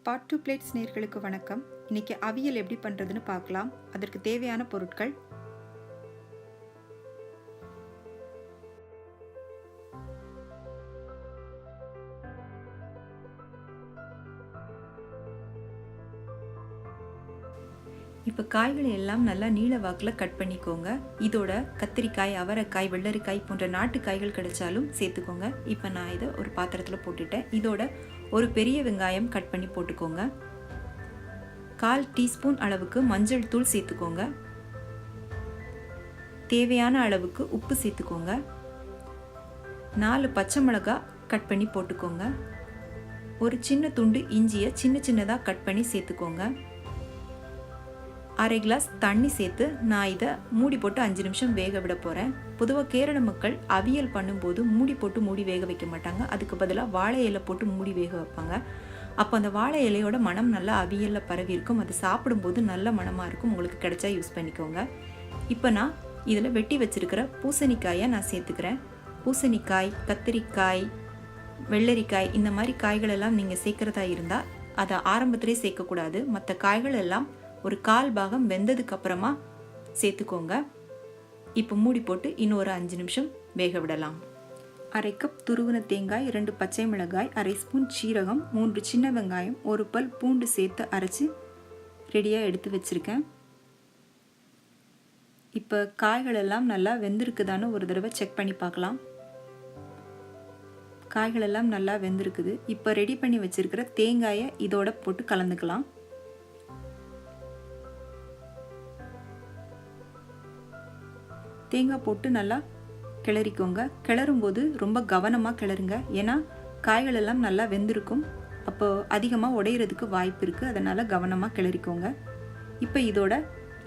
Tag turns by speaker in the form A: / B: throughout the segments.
A: Part 2 plates நேயர்களுக்கு வணக்கம். இன்னைக்கு அவியல் எப்படி பண்ணுறதுன்னு பார்க்கலாம். அதற்கு தேவையான பொருட்கள்: இப்போ காய்களை எல்லாம் நல்லா நீள வாக்கில் கட் பண்ணிக்கோங்க. இதோட கத்திரிக்காய், அவரைக்காய், வெள்ளரிக்காய் போன்ற நாட்டு காய்கள் கிடைச்சாலும் சேர்த்துக்கோங்க. இப்போ நான் இதை ஒரு பாத்திரத்தில் போட்டுட்டேன். இதோட ஒரு பெரிய வெங்காயம் கட் பண்ணி போட்டுக்கோங்க. 1/4 டீஸ்பூன் அளவுக்கு மஞ்சள் தூள் சேர்த்துக்கோங்க. தேவையான அளவுக்கு உப்பு சேர்த்துக்கோங்க. 4 பச்சை மிளகாய் கட் பண்ணி போட்டுக்கோங்க. ஒரு சின்ன துண்டு இஞ்சியை சின்ன சின்னதாக கட் பண்ணி சேர்த்துக்கோங்க. 1/2 கிளாஸ் தண்ணி சேர்த்து நான் இதை மூடி போட்டு 5 நிமிஷம் வேக விட போகிறேன். பொதுவாக கேரள மக்கள் அவியல் பண்ணும்போது மூடி வேக வைக்க மாட்டாங்க. அதுக்கு பதிலாக வாழை இலை போட்டு மூடி வேக வைப்பாங்க. அப்போ அந்த வாழை இலையோட மனம் நல்லா அவியலில் பரவி இருக்கும். அது சாப்பிடும்போது நல்ல மனமாக இருக்கும். உங்களுக்கு கிடைச்சா யூஸ் பண்ணிக்கோங்க. இப்போ நான் இதில் வெட்டி வச்சிருக்கிற பூசணிக்காயை நான் சேர்த்துக்கிறேன். பூசணிக்காய், கத்திரிக்காய், வெள்ளரிக்காய் இந்த மாதிரி காய்களெல்லாம் நீங்கள் சேர்க்குறதா இருந்தால் அதை ஆரம்பத்திலே சேர்க்கக்கூடாது. மற்ற காய்கள் எல்லாம் ஒரு 1/4 பாகம் வெந்ததுக்கு அப்புறமா சேர்த்துக்கோங்க. இப்போ மூடி போட்டு இன்னும் ஒரு 5 நிமிஷம் வேக விடலாம். 1/2 கப் துருவின தேங்காய், 2 பச்சை மிளகாய், 1/2 ஸ்பூன் சீரகம், 3 சின்ன வெங்காயம், 1 பல் பூண்டு சேர்த்து அரைச்சி ரெடியாக எடுத்து வச்சுருக்கேன். இப்போ காய்கள் எல்லாம் நல்லா வெந்திருக்குதான்னு ஒரு தடவை செக் பண்ணி பார்க்கலாம். காய்கள் எல்லாம் நல்லா வெந்திருக்குது. இப்போ ரெடி பண்ணி வச்சுருக்கிற தேங்காயை இதோட போட்டு கலந்துக்கலாம். தேங்காய் போட்டு நல்லா கிளறிக்கோங்க. கிளறும்போது ரொம்ப கவனமாக கிளறுங்க. ஏன்னா காய்கள் எல்லாம் நல்லா வெந்திருக்கும். அப்போ அதிகமாக உடையிறதுக்கு வாய்ப்பு இருக்குது. அதனால் கவனமாக கிளறிக்கோங்க. இப்போ இதோட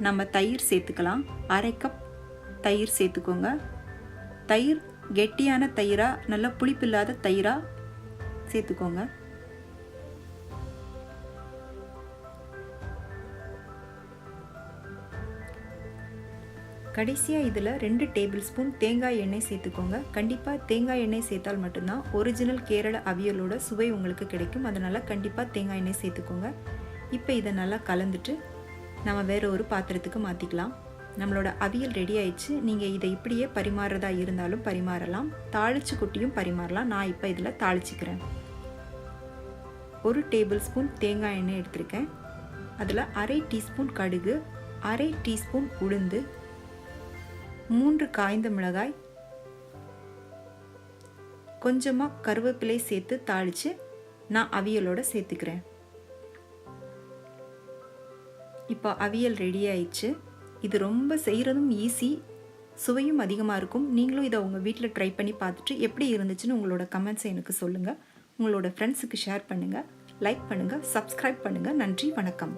A: நம்ம தயிர் சேர்த்துக்கலாம். 1/2 கப் தயிர் சேர்த்துக்கோங்க. தயிர் கெட்டியான தயிராக, நல்லா புளிப்பில்லாத தயிராக சேர்த்துக்கோங்க. கடைசியாக இதில் 2 டேபிள் ஸ்பூன் தேங்காய் எண்ணெய் சேர்த்துக்கோங்க. கண்டிப்பாக தேங்காய் எண்ணெய் சேர்த்தால் மட்டும்தான் ஒரிஜினல் கேரள அவியலோட சுவை உங்களுக்கு கிடைக்கும். அதனால் கண்டிப்பாக தேங்காய் எண்ணெய் சேர்த்துக்கோங்க. இப்போ இதை நல்லா கலந்துட்டு நம்ம வேறு ஒரு பாத்திரத்துக்கு மாற்றிக்கலாம். நம்மளோட அவியல் ரெடி ஆயிடுச்சு. நீங்கள் இதை இப்படியே பரிமாறுறதா இருந்தாலும் பரிமாறலாம், தாளிச்சு கொட்டியும் பரிமாறலாம். நான் இப்போ இதில் தாளிச்சிக்கிறேன். 1 டேபிள் ஸ்பூன் தேங்காய் எண்ணெய் எடுத்திருக்கேன். அதில் 1/2 டீஸ்பூன் கடுகு, 1/2 டீஸ்பூன் உளுந்து, 3 காய்ந்த மிளகாய், கொஞ்சமாக கருவேப்பிலை சேர்த்து தாளித்து நான் அவியலோட சேர்த்துக்கிறேன். இப்போ அவியல் ரெடி ஆயிடுச்சு. இது ரொம்ப செய்கிறதும் ஈஸி, சுவையும் அதிகமாக இருக்கும். நீங்களும் இதை உங்கள் வீட்டில் ட்ரை பண்ணி பார்த்துட்டு எப்படி இருந்துச்சுன்னு உங்களோட கமெண்ட்ஸை எனக்கு சொல்லுங்கள். உங்களோட ஃப்ரெண்ட்ஸுக்கு ஷேர் பண்ணுங்கள், லைக் பண்ணுங்கள், சப்ஸ்கிரைப் பண்ணுங்கள். நன்றி, வணக்கம்.